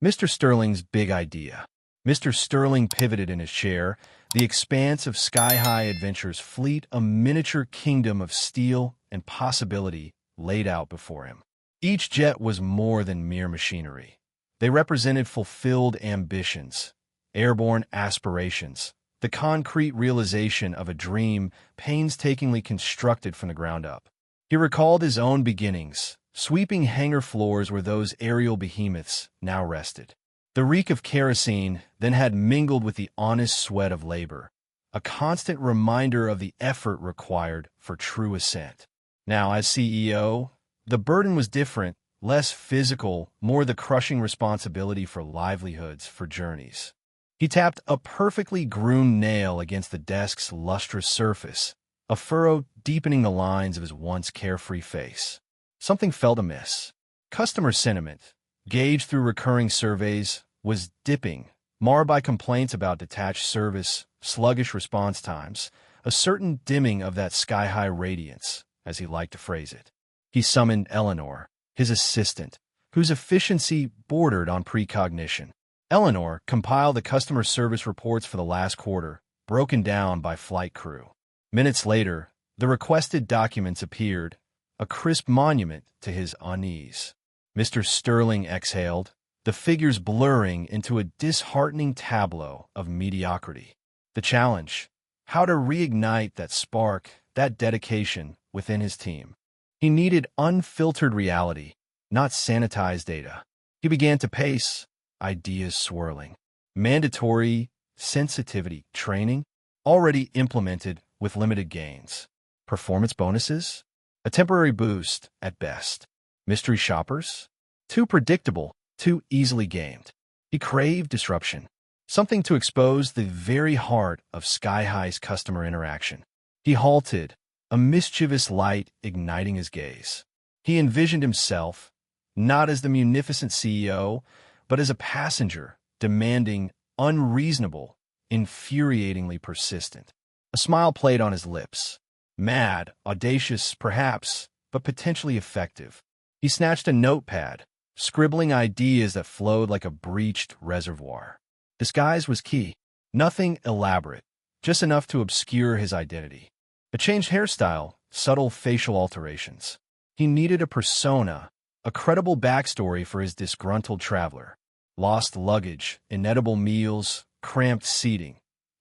Mr. Sterling's big idea. Mr. Sterling pivoted in his chair, the expanse of sky-high adventure's fleet, a miniature kingdom of steel and possibility laid out before him. Each jet was more than mere machinery. They represented fulfilled ambitions, airborne aspirations, the concrete realization of a dream painstakingly constructed from the ground up. He recalled his own beginnings, sweeping hangar floors where those aerial behemoths now rested. The reek of kerosene then had mingled with the honest sweat of labor, a constant reminder of the effort required for true ascent. Now, as CEO, the burden was different, less physical, more the crushing responsibility for livelihoods, for journeys. He tapped a perfectly groomed nail against the desk's lustrous surface, a furrow deepening the lines of his once carefree face. Something felt amiss. Customer sentiment, gauged through recurring surveys, was dipping, marred by complaints about detached service, sluggish response times, a certain dimming of that sky-high radiance, as he liked to phrase it. He summoned Eleanor, his assistant, whose efficiency bordered on precognition. Eleanor compiled the customer service reports for the last quarter, broken down by flight crew. Minutes later, the requested documents appeared, a crisp monument to his unease. Mr. Sterling exhaled, the figures blurring into a disheartening tableau of mediocrity. The challenge: how to reignite that spark, that dedication within his team. He needed unfiltered reality, not sanitized data. He began to pace, ideas swirling. Mandatory sensitivity training, already implemented with limited gains. Performance bonuses? A temporary boost, at best. Mystery shoppers? Too predictable, too easily gamed. He craved disruption, something to expose the very heart of Sky High's customer interaction. He halted, a mischievous light igniting his gaze. He envisioned himself, not as the munificent CEO, but as a passenger, demanding, unreasonable, infuriatingly persistent. A smile played on his lips. Mad, audacious, perhaps, but potentially effective. He snatched a notepad, scribbling ideas that flowed like a breached reservoir. Disguise was key. Nothing elaborate, just enough to obscure his identity. A changed hairstyle, subtle facial alterations. He needed a persona, a credible backstory for his disgruntled traveler. Lost luggage, inedible meals, cramped seating.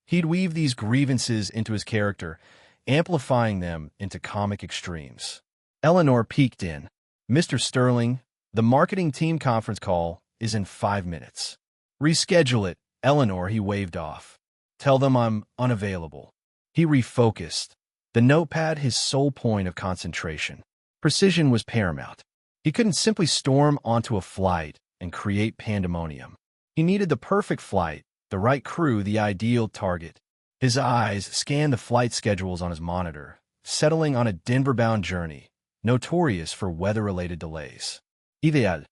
He'd weave these grievances into his character, amplifying them into comic extremes. Eleanor peeked in. Mr. Sterling, the marketing team conference call is in 5 minutes. Reschedule it, Eleanor, he waved off. Tell them I'm unavailable. He refocused, the notepad his sole point of concentration. Precision was paramount. He couldn't simply storm onto a flight and create pandemonium. He needed the perfect flight, the right crew, the ideal target. His eyes scanned the flight schedules on his monitor, settling on a Denver-bound journey, notorious for weather-related delays. Ideal.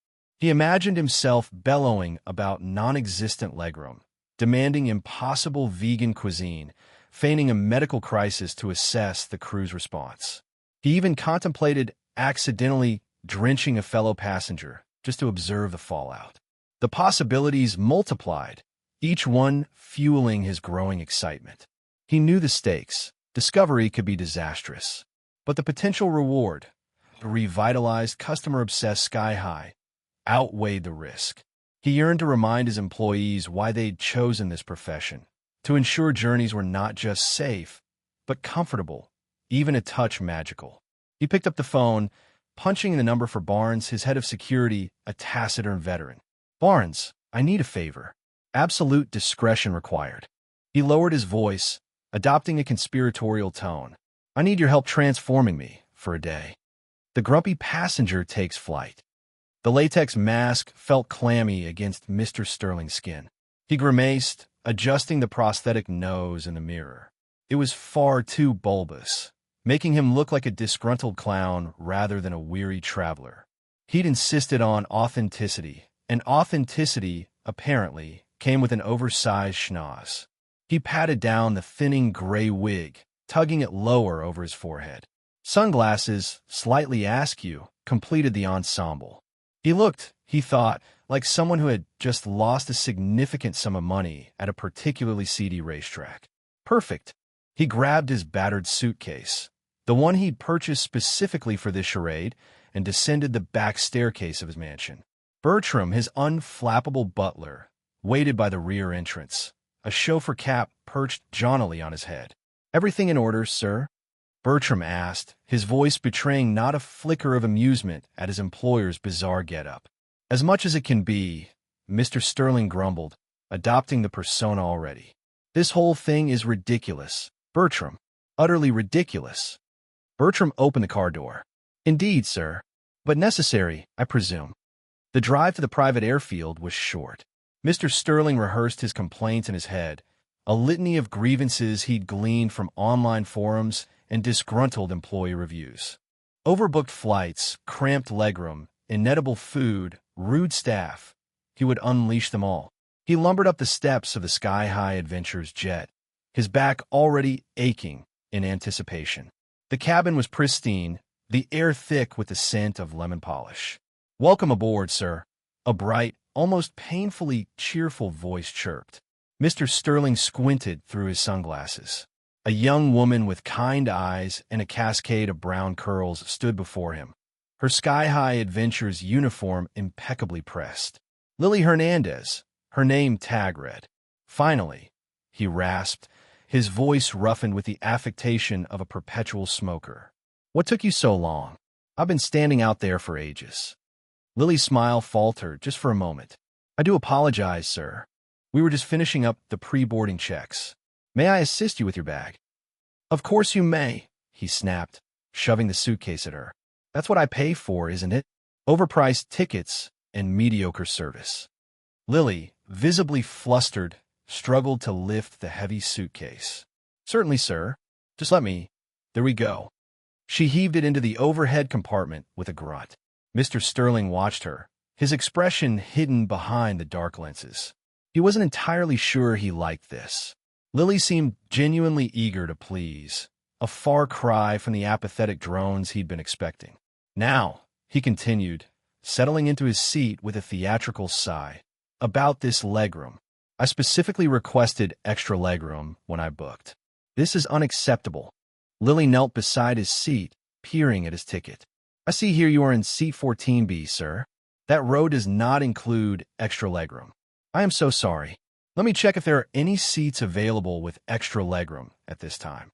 He imagined himself bellowing about non-existent legroom, demanding impossible vegan cuisine, feigning a medical crisis to assess the crew's response. He even contemplated accidentally drenching a fellow passenger just to observe the fallout. The possibilities multiplied, each one fueling his growing excitement. He knew the stakes. Discovery could be disastrous. But the potential reward, a revitalized, customer-obsessed Sky High, outweighed the risk. He yearned to remind his employees why they'd chosen this profession, to ensure journeys were not just safe, but comfortable, even a touch magical. He picked up the phone, punching in the number for Barnes, his head of security, a taciturn veteran. Barnes, I need a favor. Absolute discretion required. He lowered his voice, adopting a conspiratorial tone. I need your help transforming me for a day. The grumpy passenger takes flight. The latex mask felt clammy against Mr. Sterling's skin. He grimaced, adjusting the prosthetic nose in the mirror. It was far too bulbous, making him look like a disgruntled clown rather than a weary traveler. He'd insisted on authenticity, and authenticity, apparently, came with an oversized schnoz. He patted down the thinning gray wig, tugging it lower over his forehead. Sunglasses, slightly askew, completed the ensemble. He looked, he thought, like someone who had just lost a significant sum of money at a particularly seedy racetrack. Perfect. He grabbed his battered suitcase, the one he'd purchased specifically for this charade, and descended the back staircase of his mansion. Bertram, his unflappable butler, waited by the rear entrance, a chauffeur cap perched jauntily on his head. "Everything in order, sir?" Bertram asked, his voice betraying not a flicker of amusement at his employer's bizarre getup. "As much as it can be," Mr. Sterling grumbled, adopting the persona already. "This whole thing is ridiculous, Bertram. Utterly ridiculous." Bertram opened the car door. "Indeed, sir. But necessary, I presume." The drive to the private airfield was short. Mr. Sterling rehearsed his complaints in his head, a litany of grievances he'd gleaned from online forums and disgruntled employee reviews. Overbooked flights, cramped legroom, inedible food, rude staff. He would unleash them all. He lumbered up the steps of the Sky High Adventures jet, his back already aching in anticipation. The cabin was pristine, the air thick with the scent of lemon polish. "Welcome aboard, sir," a bright, almost painfully cheerful voice chirped. Mr. Sterling squinted through his sunglasses. A young woman with kind eyes and a cascade of brown curls stood before him, her Sky High Adventures uniform impeccably pressed. Lily Hernandez, her name tag read. "Finally," he rasped, his voice roughened with the affectation of a perpetual smoker. "What took you so long? I've been standing out there for ages." Lily's smile faltered just for a moment. "I do apologize, sir. We were just finishing up the pre-boarding checks. May I assist you with your bag?" "Of course you may," he snapped, shoving the suitcase at her. "That's what I pay for, isn't it? Overpriced tickets and mediocre service." Lily, visibly flustered, struggled to lift the heavy suitcase. "Certainly, sir. Just let me. There we go." She heaved it into the overhead compartment with a grunt. Mr. Sterling watched her, his expression hidden behind the dark lenses. He wasn't entirely sure he liked this. Lily seemed genuinely eager to please, a far cry from the apathetic drones he'd been expecting. "Now," he continued, settling into his seat with a theatrical sigh, "about this legroom. I specifically requested extra legroom when I booked. This is unacceptable." Lily knelt beside his seat, peering at his ticket. "I see here you are in seat 14B, sir. That row does not include extra legroom. I am so sorry. Let me check if there are any seats available with extra legroom at this time."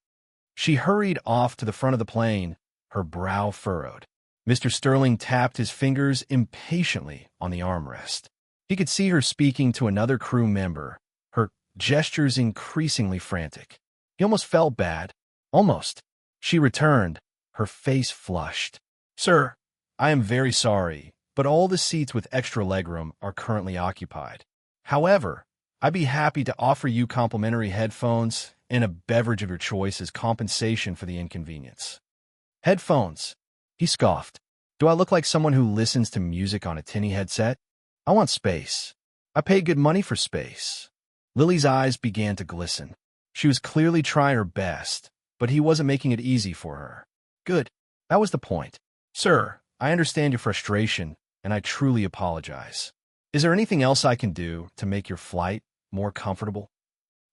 She hurried off to the front of the plane, her brow furrowed. Mr. Sterling tapped his fingers impatiently on the armrest. He could see her speaking to another crew member, her gestures increasingly frantic. He almost felt bad. Almost. She returned, her face flushed. "Sir, I am very sorry, but all the seats with extra legroom are currently occupied. However, I'd be happy to offer you complimentary headphones and a beverage of your choice as compensation for the inconvenience." "Headphones?" He scoffed. "Do I look like someone who listens to music on a tinny headset? I want space. I pay good money for space." Lily's eyes began to glisten. She was clearly trying her best, but he wasn't making it easy for her. "Good. That was the point. Sir, I understand your frustration, and I truly apologize. Is there anything else I can do to make your flight more comfortable?"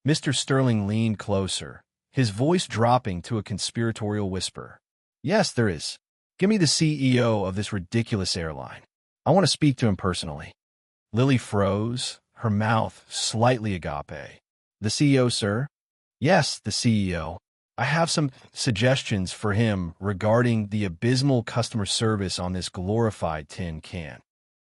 Mr. Sterling leaned closer, his voice dropping to a conspiratorial whisper. "Yes, there is. Give me the CEO of this ridiculous airline. I want to speak to him personally." Lily froze, her mouth slightly agape. "The CEO, sir?" "Yes, the CEO. I have some suggestions for him regarding the abysmal customer service on this glorified tin can."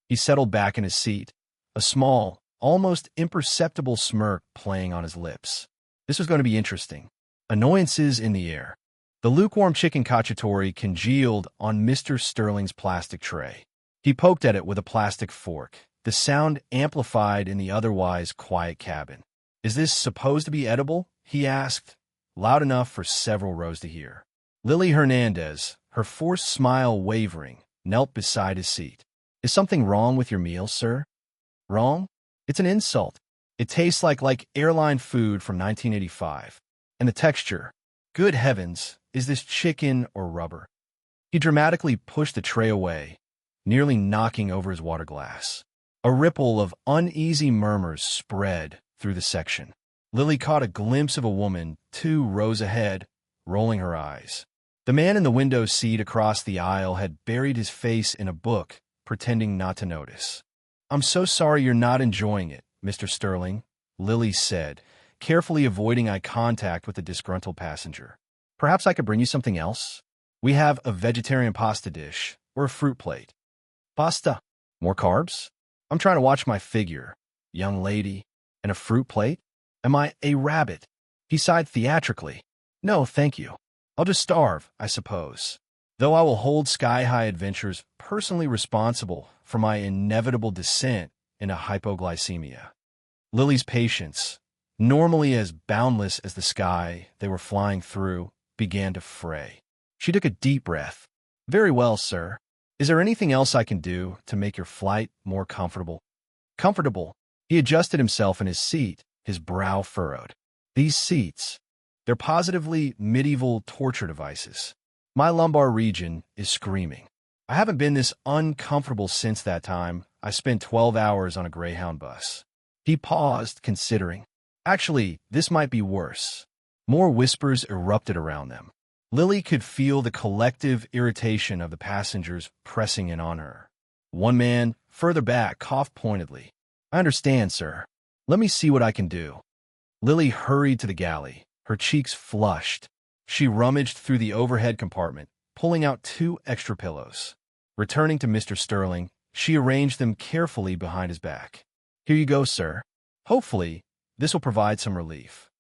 He settled back in his seat, a small, almost imperceptible smirk playing on his lips. This was going to be interesting. Annoyances in the air. The lukewarm chicken cacciatore congealed on Mr. Sterling's plastic tray. He poked at it with a plastic fork, the sound amplified in the otherwise quiet cabin. "Is this supposed to be edible?" he asked, loud enough for several rows to hear. Lily Hernandez, her forced smile wavering, knelt beside his seat. "Is something wrong with your meal, sir?" "Wrong? It's an insult. It tastes like airline food from 1985. And the texture. Good heavens, is this chicken or rubber?" He dramatically pushed the tray away, nearly knocking over his water glass. A ripple of uneasy murmurs spread through the section. Lily caught a glimpse of a woman 2 rows ahead, rolling her eyes. The man in the window seat across the aisle had buried his face in a book, pretending not to notice. "I'm so sorry you're not enjoying it, Mr. Sterling," Lily said, carefully avoiding eye contact with the disgruntled passenger. "Perhaps I could bring you something else? We have a vegetarian pasta dish or a fruit plate." "Pasta? More carbs? I'm trying to watch my figure, young lady. And a fruit plate? Am I a rabbit?" He sighed theatrically. "No, thank you. I'll just starve, I suppose. Though I will hold Sky High Adventures personally responsible for my inevitable descent into hypoglycemia." Lily's patience, normally as boundless as the sky they were flying through, began to fray. She took a deep breath. "Very well, sir. Is there anything else I can do to make your flight more comfortable?" Comfortable? He adjusted himself in his seat, his brow furrowed. "These seats, they're positively medieval torture devices. My lumbar region is screaming. I haven't been this uncomfortable since that time I spent 12 hours on a Greyhound bus." He paused, considering. Actually, this might be worse. More whispers erupted around them. Lily could feel the collective irritation of the passengers pressing in on her. One man, further back, coughed pointedly. "I understand, sir. Let me see what I can do." Lily hurried to the galley, her cheeks flushed. She rummaged through the overhead compartment, pulling out 2 extra pillows. Returning to Mr. Sterling, she arranged them carefully behind his back. "Here you go, sir. Hopefully, this will provide some relief."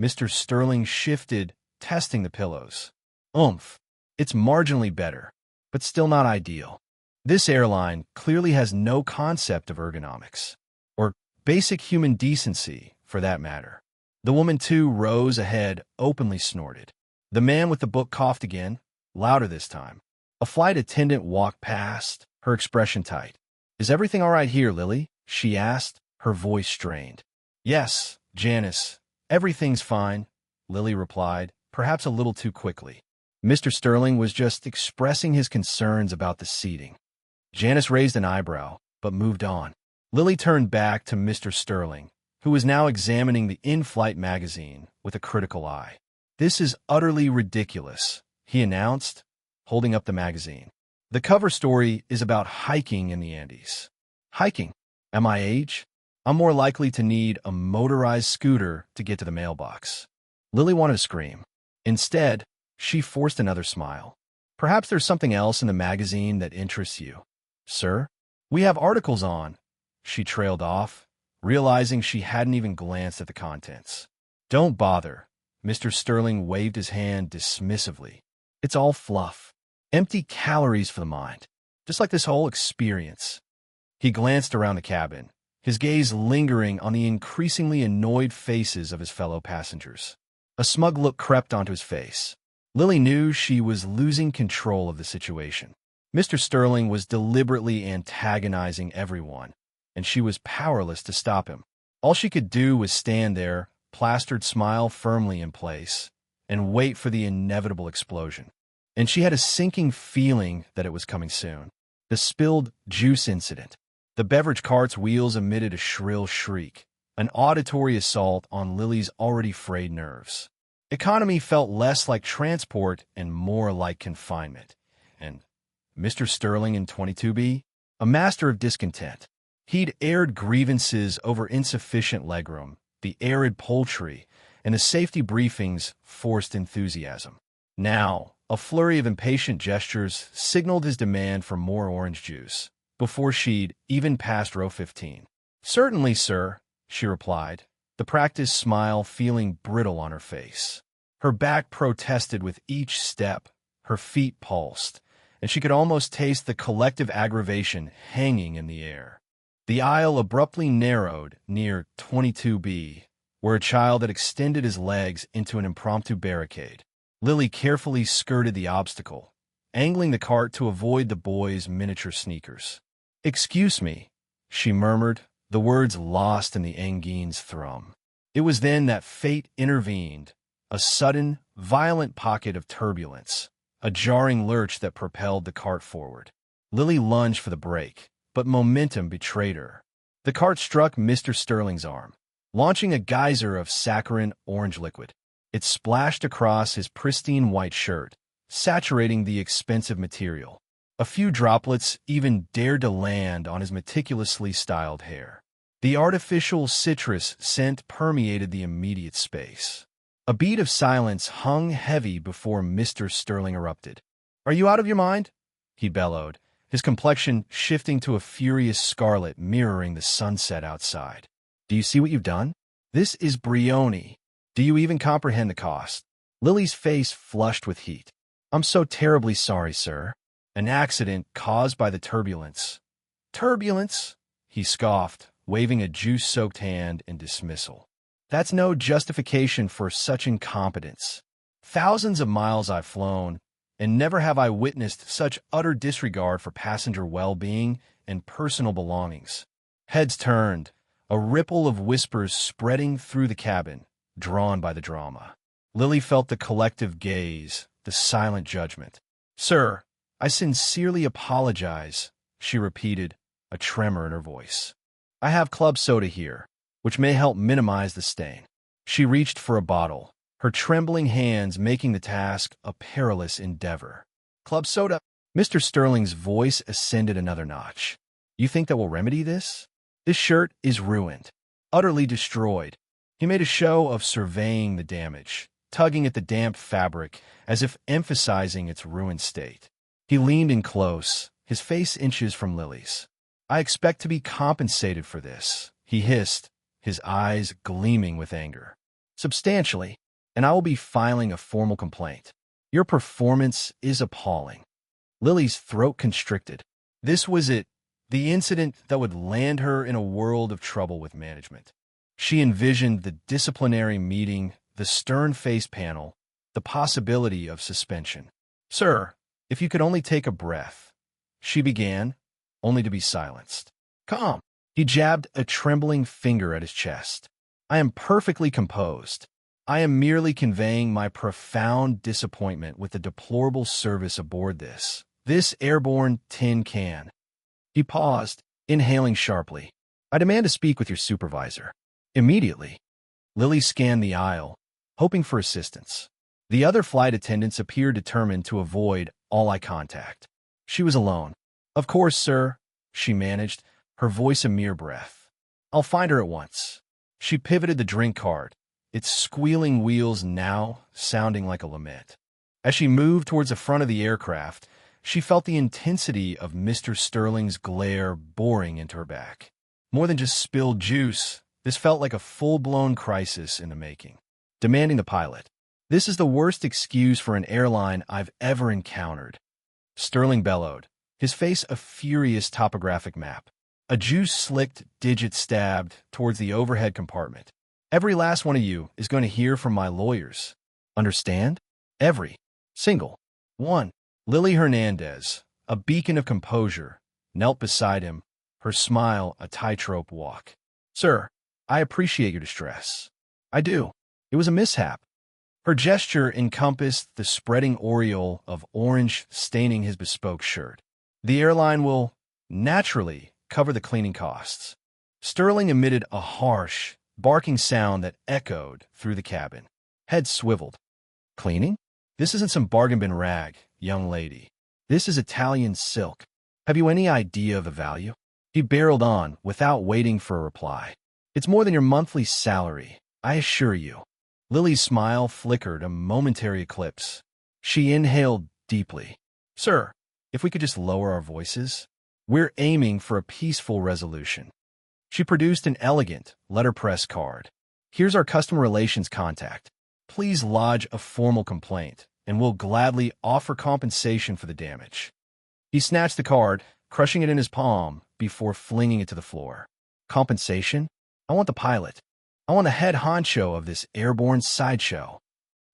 Mr. Sterling shifted, testing the pillows. "Oomph. It's marginally better, but still not ideal. This airline clearly has no concept of ergonomics, or basic human decency, for that matter." The woman 2 rows ahead openly snorted. The man with the book coughed again, louder this time. A flight attendant walked past, her expression tight. "Is everything all right here, Lily?" she asked, her voice strained. "Yes, Janice, everything's fine," Lily replied, perhaps a little too quickly. Mr. Sterling was just expressing his concerns about the seating. Janice raised an eyebrow, but moved on. Lily turned back to Mr. Sterling, who was now examining the in-flight magazine with a critical eye. "This is utterly ridiculous," he announced, holding up the magazine. "The cover story is about hiking in the Andes." "Hiking? At my age? I'm more likely to need a motorized scooter to get to the mailbox." Lily wanted to scream. Instead, she forced another smile. "Perhaps there's something else in the magazine that interests you." "Sir, we have articles on," she trailed off, realizing she hadn't even glanced at the contents. "Don't bother." Mr. Sterling waved his hand dismissively. "It's all fluff. Empty calories for the mind. Just like this whole experience." He glanced around the cabin, his gaze lingering on the increasingly annoyed faces of his fellow passengers. A smug look crept onto his face. Lily knew she was losing control of the situation. Mr. Sterling was deliberately antagonizing everyone, and she was powerless to stop him. All she could do was stand there, plastered smile firmly in place, and wait for the inevitable explosion. And she had a sinking feeling that it was coming soon. The spilled juice incident. The beverage cart's wheels emitted a shrill shriek, an auditory assault on Lily's already frayed nerves. Economy felt less like transport and more like confinement. And Mr. Sterling in 22B, a master of discontent. He'd aired grievances over insufficient legroom, the arid poultry, and the safety briefings forced enthusiasm. Now, a flurry of impatient gestures signaled his demand for more orange juice, before she'd even passed row 15. "Certainly, sir," she replied, the practiced smile feeling brittle on her face. Her back protested with each step, her feet pulsed, and she could almost taste the collective aggravation hanging in the air. The aisle abruptly narrowed near 22B, where a child had extended his legs into an impromptu barricade. Lily carefully skirted the obstacle, angling the cart to avoid the boy's miniature sneakers. "Excuse me," she murmured, the words lost in the engine's thrum. It was then that fate intervened, a sudden, violent pocket of turbulence, a jarring lurch that propelled the cart forward. Lily lunged for the brake, but momentum betrayed her. The cart struck Mr. Sterling's arm, launching a geyser of saccharine orange liquid. It splashed across his pristine white shirt, saturating the expensive material. A few droplets even dared to land on his meticulously styled hair. The artificial citrus scent permeated the immediate space. A beat of silence hung heavy before Mr. Sterling erupted. "Are you out of your mind?" he bellowed, his complexion shifting to a furious scarlet mirroring the sunset outside. "Do you see what you've done? This is Brioni. Do you even comprehend the cost?" Lily's face flushed with heat. "I'm so terribly sorry, sir. An accident caused by the turbulence." "Turbulence?" he scoffed, waving a juice-soaked hand in dismissal. "That's no justification for such incompetence. Thousands of miles I've flown, and never have I witnessed such utter disregard for passenger well-being and personal belongings." Heads turned, a ripple of whispers spreading through the cabin, drawn by the drama. Lily felt the collective gaze, the silent judgment. "Sir, I sincerely apologize," she repeated, a tremor in her voice. "I have club soda here, which may help minimize the stain." She reached for a bottle, her trembling hands making the task a perilous endeavor. "Club soda?" Mr. Sterling's voice ascended another notch. "You think that will remedy this? This shirt is ruined, utterly destroyed." He made a show of surveying the damage, tugging at the damp fabric as if emphasizing its ruined state. He leaned in close, his face inches from Lily's. "I expect to be compensated for this," he hissed, his eyes gleaming with anger. "Substantially, and I will be filing a formal complaint. Your performance is appalling." Lily's throat constricted. This was it, the incident that would land her in a world of trouble with management. She envisioned the disciplinary meeting, the stern-faced panel, the possibility of suspension. "Sir, if you could only take a breath," she began, only to be silenced. "Calm." He jabbed a trembling finger at his chest. "I am perfectly composed. I am merely conveying my profound disappointment with the deplorable service aboard this airborne tin can." He paused, inhaling sharply. "I demand to speak with your supervisor. Immediately." Lily scanned the aisle, hoping for assistance. The other flight attendants appeared determined to avoid all eye contact. She was alone. "Of course, sir," she managed, her voice a mere breath. "I'll find her at once." She pivoted the drink cart, its squealing wheels now sounding like a lament. As she moved towards the front of the aircraft, she felt the intensity of Mr. Sterling's glare boring into her back. More than just spilled juice, this felt like a full-blown crisis in the making. Demanding the pilot. "This is the worst excuse for an airline I've ever encountered," Sterling bellowed, his face a furious topographic map. A juice-slicked digit stabbed towards the overhead compartment. "Every last one of you is going to hear from my lawyers. Understand? Every single one." Lily Hernandez, a beacon of composure, knelt beside him, her smile a tightrope walk. "Sir, I appreciate your distress. I do. It was a mishap." Her gesture encompassed the spreading aureole of orange staining his bespoke shirt. "The airline will, naturally, cover the cleaning costs." Sterling emitted a harsh, barking sound that echoed through the cabin. Head swiveled. "Cleaning? This isn't some bargain bin rag, young lady. This is Italian silk. Have you any idea of the value?" He barreled on without waiting for a reply. "It's more than your monthly salary, I assure you." Lily's smile flickered a momentary eclipse. She inhaled deeply. "Sir, if we could just lower our voices. We're aiming for a peaceful resolution." She produced an elegant letterpress card. "Here's our customer relations contact. Please lodge a formal complaint, and we'll gladly offer compensation for the damage." He snatched the card, crushing it in his palm before flinging it to the floor. "Compensation? I want the pilot. I want the head honcho of this airborne sideshow."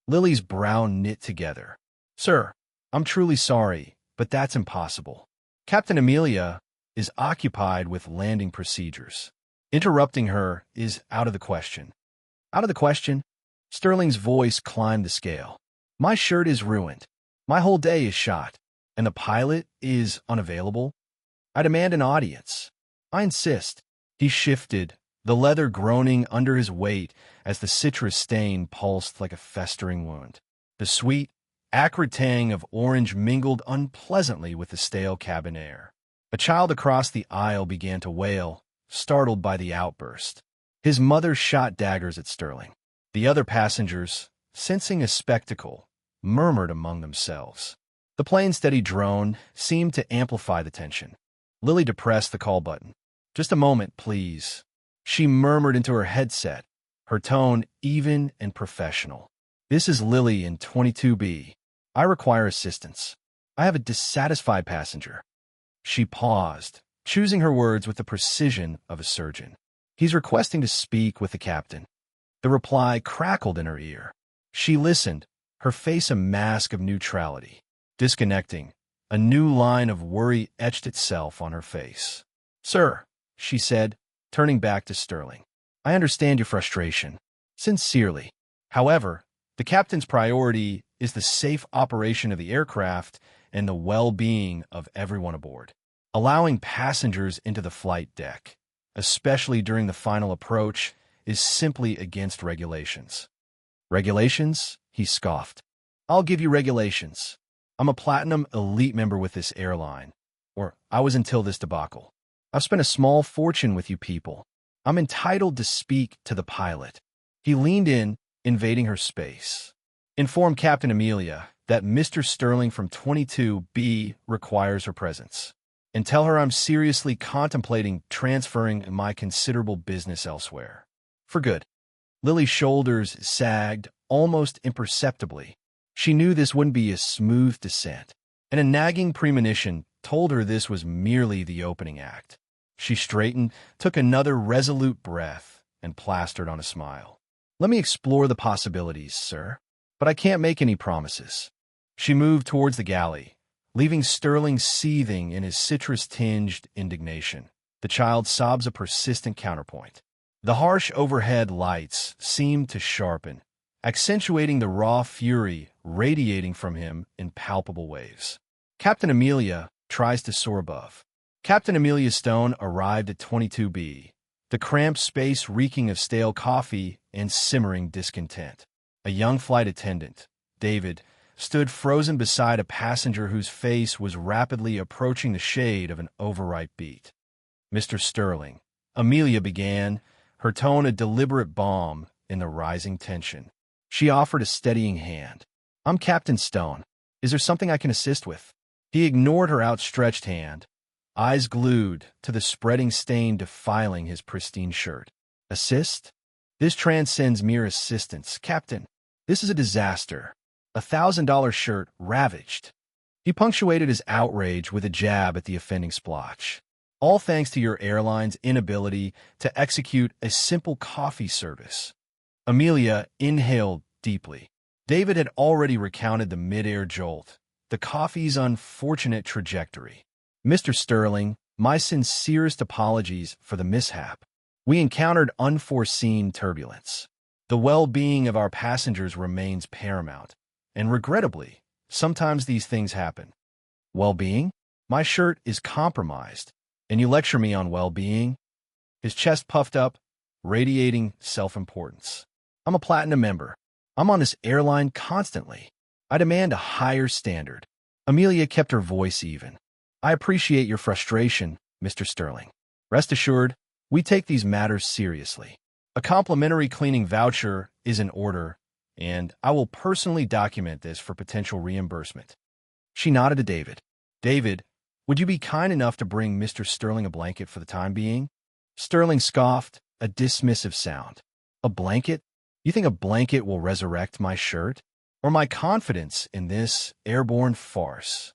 Lily's brow knit together. "Sir, I'm truly sorry, but that's impossible. Captain Amelia is occupied with landing procedures. Interrupting her is out of the question." "Out of the question?" Sterling's voice climbed the scale. "My shirt is ruined. My whole day is shot. and the pilot is unavailable? I demand an audience. I insist. He shifted, the leather groaning under his weight as the citrus stain pulsed like a festering wound. The sweet, acrid tang of orange mingled unpleasantly with the stale cabin air. A child across the aisle began to wail, startled by the outburst. His mother shot daggers at Sterling. The other passengers, sensing a spectacle, murmured among themselves. The plane's steady drone seemed to amplify the tension. Lily depressed the call button. "Just a moment, please," she murmured into her headset, her tone even and professional. "This is Lily in 22B. I require assistance. I have a dissatisfied passenger." She paused, choosing her words with the precision of a surgeon. "He's requesting to speak with the captain." The reply crackled in her ear. She listened, her face a mask of neutrality. Disconnecting, a new line of worry etched itself on her face. "Sir," she said, turning back to Sterling, "I understand your frustration. Sincerely. However, the captain's priority is the safe operation of the aircraft and the well-being of everyone aboard. Allowing passengers into the flight deck, especially during the final approach, is simply against regulations." "Regulations?" he scoffed. "I'll give you regulations. I'm a Platinum Elite member with this airline. Or I was until this debacle. I've spent a small fortune with you people. I'm entitled to speak to the pilot." He leaned in, invading her space. "Inform Captain Amelia that Mr. Sterling from 22B requires her presence. And tell her I'm seriously contemplating transferring my considerable business elsewhere. For good." Lily's shoulders sagged almost imperceptibly. She knew this wouldn't be a smooth descent, and a nagging premonition told her this was merely the opening act. She straightened, took another resolute breath, and plastered on a smile. "Let me explore the possibilities, sir, but I can't make any promises." She moved towards the galley, leaving Sterling seething in his citrus-tinged indignation. The child's sobs a persistent counterpoint. The harsh overhead lights seemed to sharpen, accentuating the raw fury radiating from him in palpable waves. Captain Amelia tries to soar above. Captain Amelia Stone arrived at 22B, the cramped space reeking of stale coffee and simmering discontent. A young flight attendant, David, stood frozen beside a passenger whose face was rapidly approaching the shade of an overripe beet. "Mr. Sterling," Amelia began, her tone a deliberate balm in the rising tension. She offered a steadying hand. "I'm Captain Stone. Is there something I can assist with?" He ignored her outstretched hand, eyes glued to the spreading stain defiling his pristine shirt. "Assist? This transcends mere assistance, Captain. This is a disaster. $1,000 shirt ravaged." He punctuated his outrage with a jab at the offending splotch. "All thanks to your airline's inability to execute a simple coffee service." Amelia inhaled deeply. David had already recounted the mid-air jolt, the coffee's unfortunate trajectory. "Mr. Sterling, my sincerest apologies for the mishap. We encountered unforeseen turbulence. The well-being of our passengers remains paramount, and regrettably, sometimes these things happen." "Well-being? My shirt is compromised, and you lecture me on well-being?" His chest puffed up, radiating self-importance. "I'm a Platinum member. I'm on this airline constantly. I demand a higher standard." Amelia kept her voice even. "I appreciate your frustration, Mr. Sterling. Rest assured, we take these matters seriously. A complimentary cleaning voucher is in order, and I will personally document this for potential reimbursement." She nodded to David. "David, would you be kind enough to bring Mr. Sterling a blanket for the time being?" Sterling scoffed, a dismissive sound. "A blanket? You think a blanket will resurrect my shirt? Or my confidence in this airborne farce?"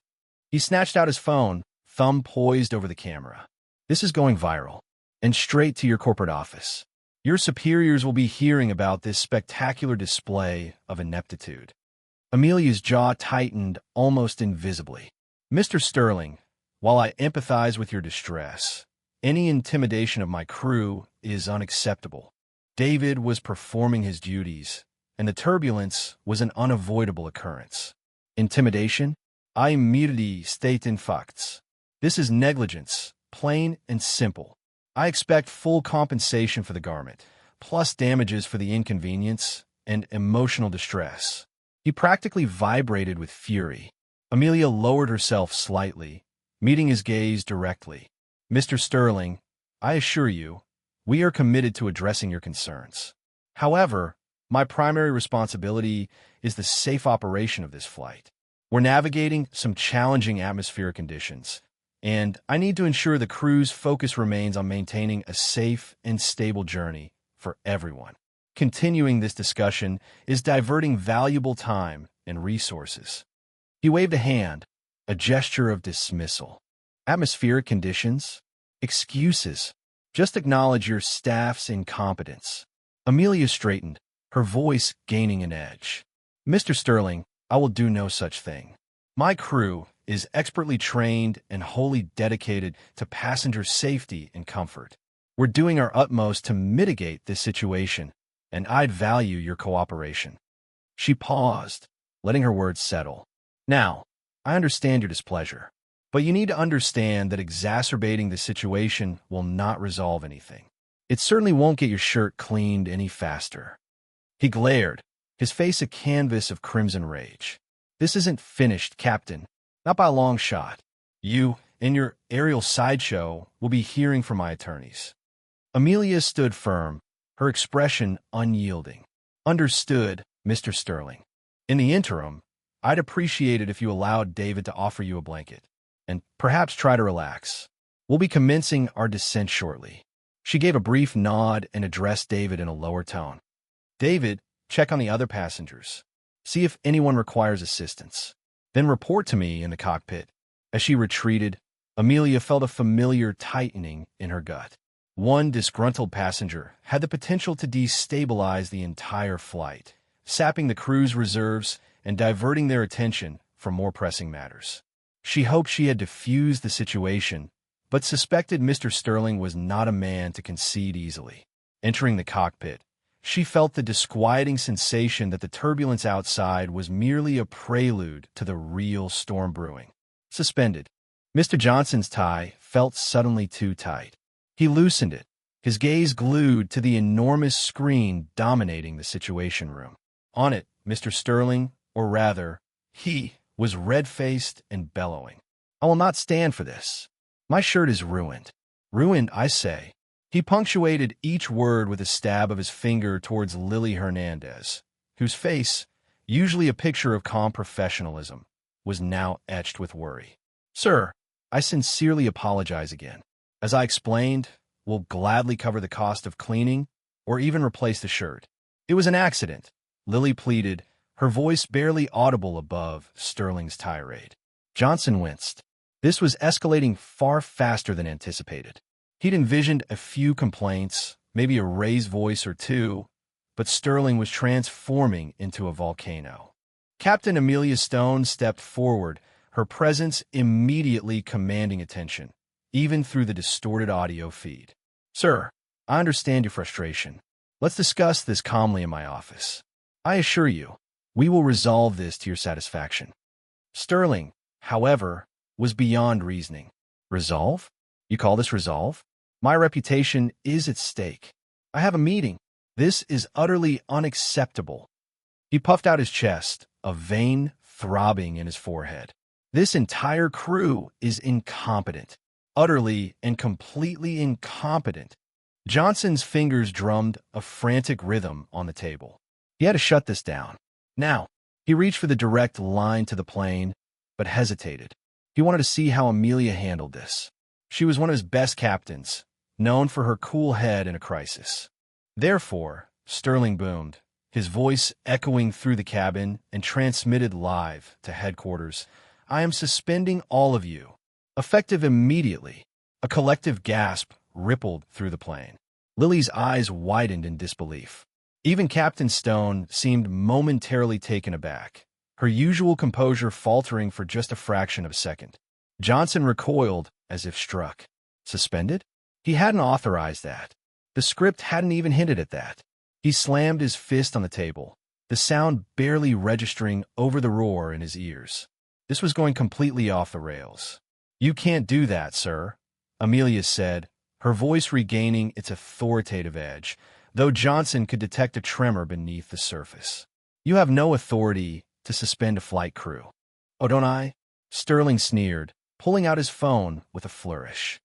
He snatched out his phone, thumb poised over the camera. "This is going viral, and straight to your corporate office. Your superiors will be hearing about this spectacular display of ineptitude." Amelia's jaw tightened almost invisibly. "Mr. Sterling, while I empathize with your distress, any intimidation of my crew is unacceptable. David was performing his duties, and the turbulence was an unavoidable occurrence." "Intimidation?" I immediately state in facts. This is negligence, plain and simple. I expect full compensation for the garment, plus damages for the inconvenience and emotional distress. He practically vibrated with fury. Amelia lowered herself slightly, meeting his gaze directly. Mr. Sterling, I assure you, we are committed to addressing your concerns. However, my primary responsibility is the safe operation of this flight. We're navigating some challenging atmospheric conditions, and I need to ensure the crew's focus remains on maintaining a safe and stable journey for everyone. Continuing this discussion is diverting valuable time and resources. He waved a hand, a gesture of dismissal. Atmospheric conditions? Excuses. Just acknowledge your staff's incompetence. Amelia straightened, her voice gaining an edge. Mr. Sterling, I will do no such thing. My crew is expertly trained and wholly dedicated to passenger safety and comfort. We're doing our utmost to mitigate this situation, and I'd value your cooperation. She paused, letting her words settle. Now, I understand your displeasure, but you need to understand that exacerbating the situation will not resolve anything. It certainly won't get your shirt cleaned any faster. He glared, his face a canvas of crimson rage. This isn't finished, Captain. Not by a long shot. You, in your aerial sideshow, will be hearing from my attorneys. Amelia stood firm, her expression unyielding. Understood, Mr. Sterling. In the interim, I'd appreciate it if you allowed David to offer you a blanket, and perhaps try to relax. We'll be commencing our descent shortly. She gave a brief nod and addressed David in a lower tone. David, check on the other passengers. See if anyone requires assistance. Then report to me in the cockpit. As she retreated, Amelia felt a familiar tightening in her gut. One disgruntled passenger had the potential to destabilize the entire flight, sapping the crew's reserves and diverting their attention from more pressing matters. She hoped she had diffused the situation, but suspected Mr. Sterling was not a man to concede easily. Entering the cockpit, she felt the disquieting sensation that the turbulence outside was merely a prelude to the real storm brewing. Suspended. Mr. Johnson's tie felt suddenly too tight. He loosened it, his gaze glued to the enormous screen dominating the Situation Room. On it, Mr. Sterling, or rather, he, was red-faced and bellowing. I will not stand for this. My shirt is ruined. Ruined, I say. He punctuated each word with a stab of his finger towards Lily Hernandez, whose face, usually a picture of calm professionalism, was now etched with worry. Sir, I sincerely apologize again. As I explained, we'll gladly cover the cost of cleaning or even replace the shirt. It was an accident, Lily pleaded, her voice barely audible above Sterling's tirade. Johnson winced. This was escalating far faster than anticipated. He'd envisioned a few complaints, maybe a raised voice or two, but Sterling was transforming into a volcano. Captain Amelia Stone stepped forward, her presence immediately commanding attention, even through the distorted audio feed. Sir, I understand your frustration. Let's discuss this calmly in my office. I assure you, we will resolve this to your satisfaction. Sterling, however, was beyond reasoning. Resolve? You call this resolve? My reputation is at stake. I have a meeting. This is utterly unacceptable. He puffed out his chest, a vein throbbing in his forehead. This entire crew is incompetent. Utterly and completely incompetent. Johnson's fingers drummed a frantic rhythm on the table. He had to shut this down. Now, he reached for the direct line to the plane, but hesitated. He wanted to see how Amelia handled this. She was one of his best captains, known for her cool head in a crisis. Therefore, Sterling boomed, his voice echoing through the cabin and transmitted live to headquarters. I am suspending all of you. Effective immediately. A collective gasp rippled through the plane. Lily's eyes widened in disbelief. Even Captain Stone seemed momentarily taken aback, her usual composure faltering for just a fraction of a second. Johnson recoiled as if struck. Suspended? He hadn't authorized that. The script hadn't even hinted at that. He slammed his fist on the table, the sound barely registering over the roar in his ears. This was going completely off the rails. "You can't do that, sir," Amelia said, her voice regaining its authoritative edge, though Johnson could detect a tremor beneath the surface. "You have no authority to suspend a flight crew." "Oh, don't I?" Sterling sneered, pulling out his phone with a flourish.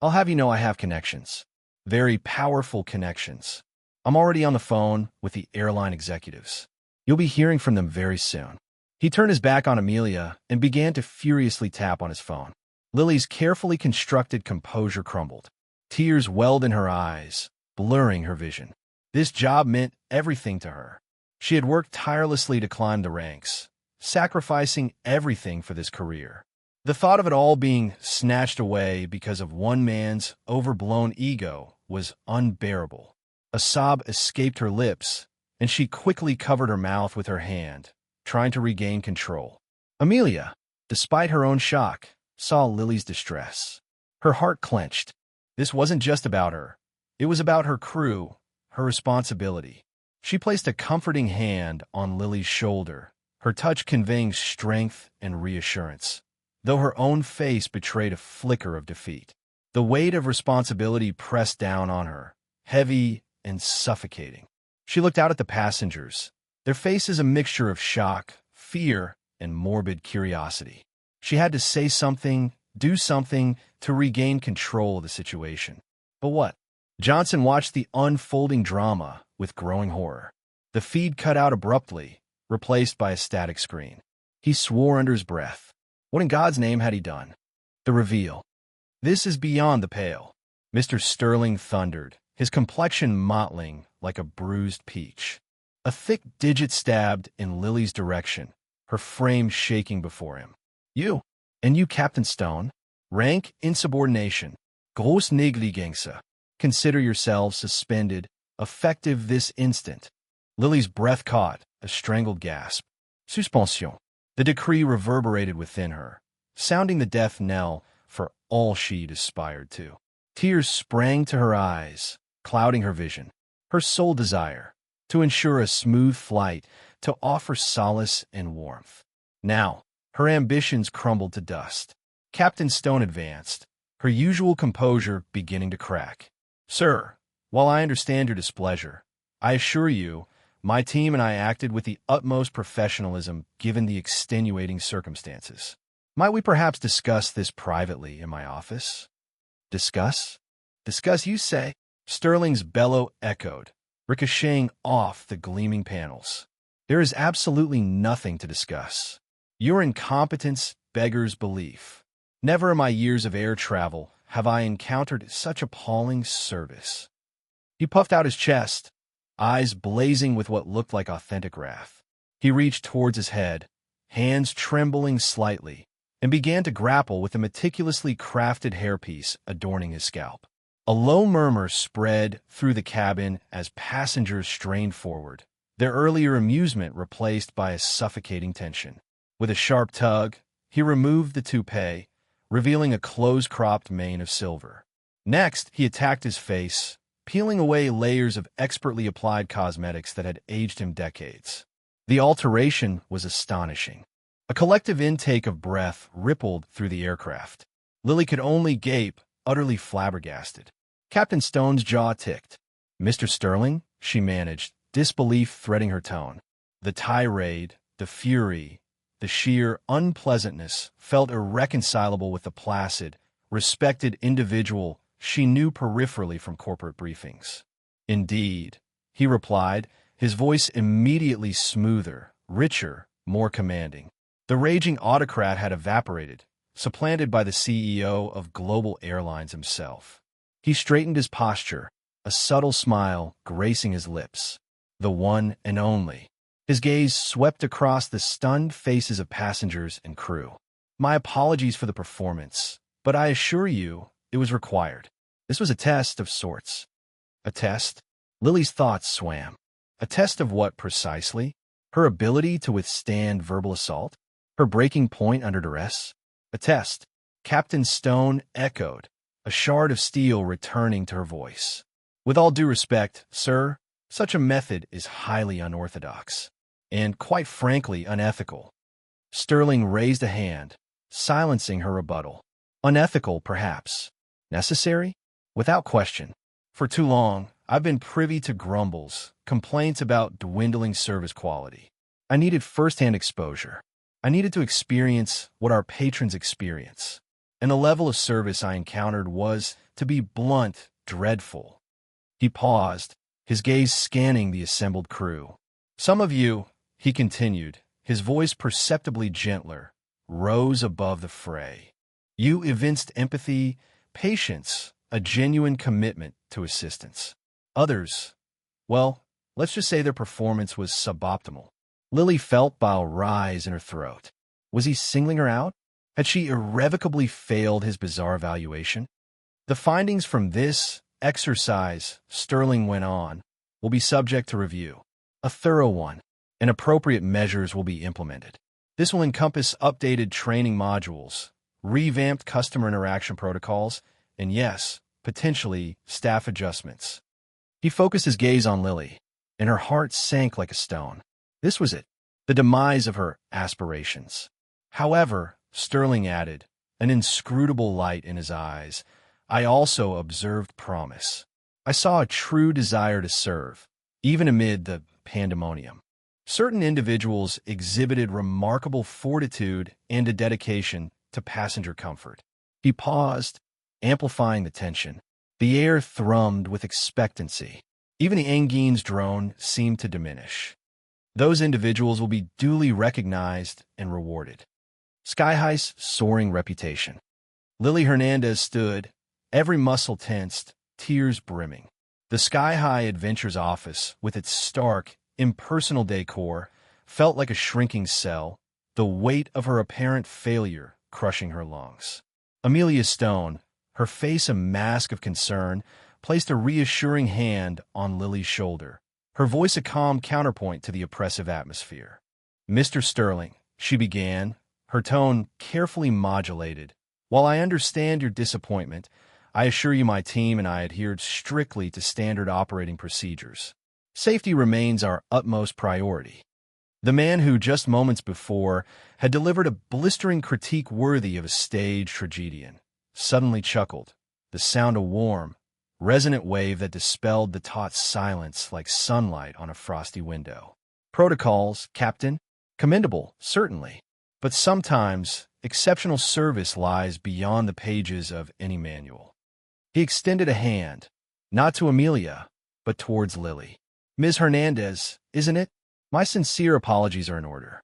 "I'll have you know I have connections. Very powerful connections. I'm already on the phone with the airline executives. You'll be hearing from them very soon." He turned his back on Amelia and began to furiously tap on his phone. Lily's carefully constructed composure crumbled. Tears welled in her eyes, blurring her vision. This job meant everything to her. She had worked tirelessly to climb the ranks, sacrificing everything for this career. The thought of it all being snatched away because of one man's overblown ego was unbearable. A sob escaped her lips, and she quickly covered her mouth with her hand, trying to regain control. Amelia, despite her own shock, saw Lily's distress. Her heart clenched. This wasn't just about her. It was about her crew, her responsibility. She placed a comforting hand on Lily's shoulder, her touch conveying strength and reassurance, though her own face betrayed a flicker of defeat. The weight of responsibility pressed down on her, heavy and suffocating. She looked out at the passengers, their faces a mixture of shock, fear, and morbid curiosity. She had to say something, do something, to regain control of the situation. But what? Johnson watched the unfolding drama with growing horror. The feed cut out abruptly, replaced by a static screen. He swore under his breath. What in God's name had he done? The reveal. "This is beyond the pale," Mr. Sterling thundered, his complexion mottling like a bruised peach. A thick digit stabbed in Lily's direction, her frame shaking before him. "You, and you, Captain Stone, rank insubordination, grosse négligence. Consider yourselves suspended, effective this instant." Lily's breath caught, a strangled gasp. Suspension. The decree reverberated within her, sounding the death knell for all she'd aspired to. Tears sprang to her eyes, clouding her vision. Her sole desire, to ensure a smooth flight, to offer solace and warmth. Now, her ambitions crumbled to dust. Captain Stone advanced, her usual composure beginning to crack. "Sir, while I understand your displeasure, I assure you, my team and I acted with the utmost professionalism given the extenuating circumstances. Might we perhaps discuss this privately in my office?" "Discuss? Discuss, you say?" Sterling's bellow echoed, ricocheting off the gleaming panels. "There is absolutely nothing to discuss. Your incompetence beggars belief. Never in my years of air travel have I encountered such appalling service." He puffed out his chest, eyes blazing with what looked like authentic wrath. He reached towards his head, hands trembling slightly, and began to grapple with the meticulously crafted hairpiece adorning his scalp. A low murmur spread through the cabin as passengers strained forward, their earlier amusement replaced by a suffocating tension. With a sharp tug, he removed the toupee, revealing a close-cropped mane of silver. Next, he attacked his face, peeling away layers of expertly applied cosmetics that had aged him decades. The alteration was astonishing. A collective intake of breath rippled through the aircraft. Lily could only gape, utterly flabbergasted. Captain Stone's jaw ticked. "Mr. Sterling?" she managed, disbelief threading her tone. The tirade, the fury, the sheer unpleasantness felt irreconcilable with the placid, respected individual she knew peripherally from corporate briefings. "Indeed," he replied, his voice immediately smoother, richer, more commanding. The raging autocrat had evaporated, supplanted by the CEO of global airlines himself. He straightened his posture, a subtle smile gracing his lips. The one and only. His gaze swept across the stunned faces of passengers and crew. "My apologies for the performance, but I assure you it was required. This was a test of sorts." A test? Lily's thoughts swam. A test of what precisely? Her ability to withstand verbal assault? Her breaking point under duress? A test. Captain Stone echoed, a shard of steel returning to her voice. "With all due respect, sir, such a method is highly unorthodox, and quite frankly unethical." Sterling raised a hand, silencing her rebuttal. Unethical, perhaps. Necessary? Without question. For too long, I've been privy to grumbles, complaints about dwindling service quality. I needed first-hand exposure. I needed to experience what our patrons experience. And the level of service I encountered was, to be blunt, dreadful. He paused, his gaze scanning the assembled crew. Some of you, he continued, his voice perceptibly gentler, rose above the fray. You evinced empathy, patience, a genuine commitment to assistance. Others, well, let's just say their performance was suboptimal. Lily felt bile rise in her throat. Was he singling her out? Had she irrevocably failed his bizarre evaluation? The findings from this exercise, Sterling went on, will be subject to review. A thorough one, and appropriate measures will be implemented. This will encompass updated training modules, revamped customer interaction protocols, and yes, potentially staff adjustments. He focused his gaze on Lily, and her heart sank like a stone. This was it, the demise of her aspirations. However, Sterling added, an inscrutable light in his eyes, I also observed promise. I saw a true desire to serve, even amid the pandemonium. Certain individuals exhibited remarkable fortitude and a dedication to passenger comfort. He paused, amplifying the tension. The air thrummed with expectancy. Even the engine's drone seemed to diminish. Those individuals will be duly recognized and rewarded. Sky High's soaring reputation. Lily Hernandez stood, every muscle tensed, tears brimming. The Sky High Adventures office, with its stark, impersonal decor, felt like a shrinking cell, the weight of her apparent failure crushing her lungs. Amelia Stone, her face a mask of concern, placed a reassuring hand on Lily's shoulder, her voice a calm counterpoint to the oppressive atmosphere. Mr. Sterling, she began, her tone carefully modulated. While I understand your disappointment, I assure you my team and I adhered strictly to standard operating procedures. Safety remains our utmost priority. The man who just moments before had delivered a blistering critique worthy of a stage tragedian suddenly chuckled, the sound a warm, resonant wave that dispelled the taut silence like sunlight on a frosty window. Protocols, Captain? Commendable, certainly. But sometimes, exceptional service lies beyond the pages of any manual. He extended a hand, not to Amelia, but towards Lily. Ms. Hernandez, isn't it? My sincere apologies are in order.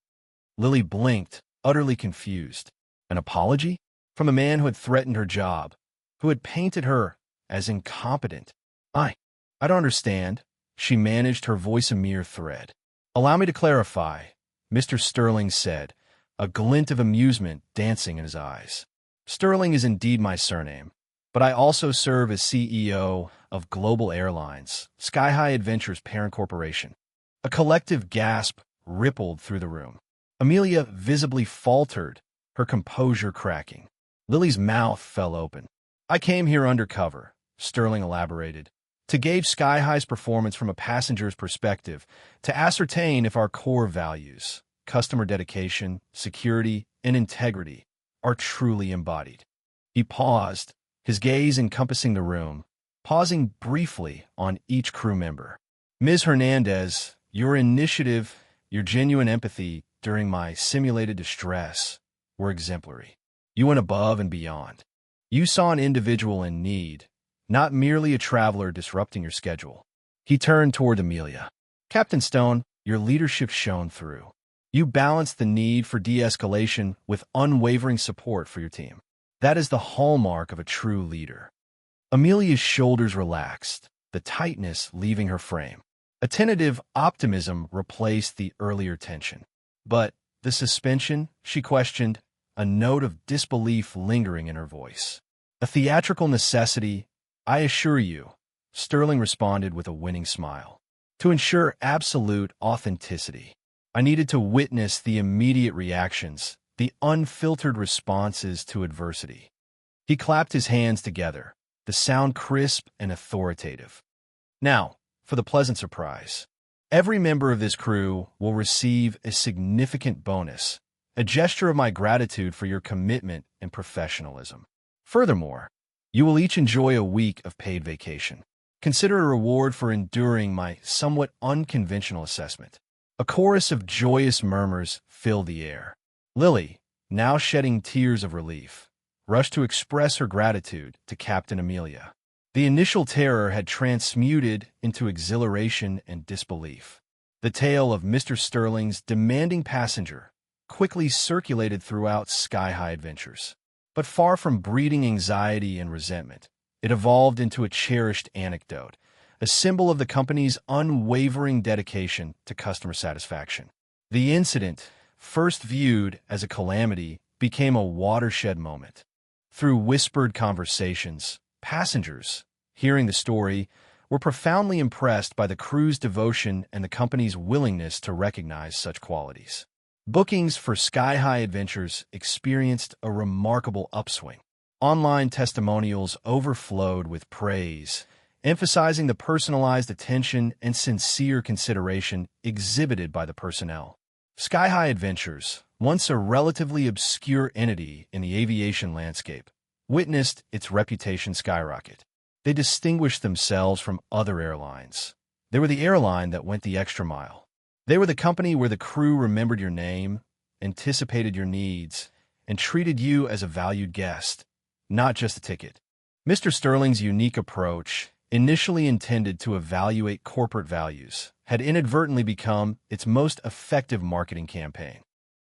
Lily blinked, utterly confused. An apology? From a man who had threatened her job, who had painted her as incompetent. I don't understand. She managed, her voice a mere thread. Allow me to clarify, Mr. Sterling said, a glint of amusement dancing in his eyes. Sterling is indeed my surname, but I also serve as CEO of Global Airlines, Sky High Adventures parent corporation. A collective gasp rippled through the room. Amelia visibly faltered, her composure cracking. Lily's mouth fell open. I came here undercover, Sterling elaborated, to gauge Sky High's performance from a passenger's perspective, to ascertain if our core values, customer dedication, security, and integrity, are truly embodied. He paused, his gaze encompassing the room, pausing briefly on each crew member. Ms. Hernandez, your initiative, your genuine empathy during my simulated distress were exemplary. You went above and beyond. You saw an individual in need, not merely a traveler disrupting your schedule. He turned toward Amelia. Captain Stone, your leadership shone through. You balanced the need for de-escalation with unwavering support for your team. That is the hallmark of a true leader. Amelia's shoulders relaxed, the tightness leaving her frame. A tentative optimism replaced the earlier tension. But the suspension, she questioned, a note of disbelief lingering in her voice. A theatrical necessity, I assure you, Sterling responded with a winning smile. To ensure absolute authenticity, I needed to witness the immediate reactions, the unfiltered responses to adversity. He clapped his hands together, the sound crisp and authoritative. Now, for the pleasant surprise. Every member of this crew will receive a significant bonus, a gesture of my gratitude for your commitment and professionalism. Furthermore, you will each enjoy a week of paid vacation. Consider a reward for enduring my somewhat unconventional assessment. A chorus of joyous murmurs filled the air. Lily, now shedding tears of relief, rushed to express her gratitude to Captain Amelia. The initial terror had transmuted into exhilaration and disbelief. The tale of Mr. Sterling's demanding passenger quickly circulated throughout Sky High Adventures. But far from breeding anxiety and resentment, it evolved into a cherished anecdote, a symbol of the company's unwavering dedication to customer satisfaction. The incident, first viewed as a calamity, became a watershed moment. Through whispered conversations, passengers, hearing the story, were profoundly impressed by the crew's devotion and the company's willingness to recognize such qualities. Bookings for Sky High Adventures experienced a remarkable upswing. Online testimonials overflowed with praise, emphasizing the personalized attention and sincere consideration exhibited by the personnel. Sky High Adventures, once a relatively obscure entity in the aviation landscape, witnessed its reputation skyrocket. They distinguished themselves from other airlines. They were the airline that went the extra mile. They were the company where the crew remembered your name, anticipated your needs, and treated you as a valued guest, not just a ticket. Mr. Sterling's unique approach, initially intended to evaluate corporate values, had inadvertently become its most effective marketing campaign.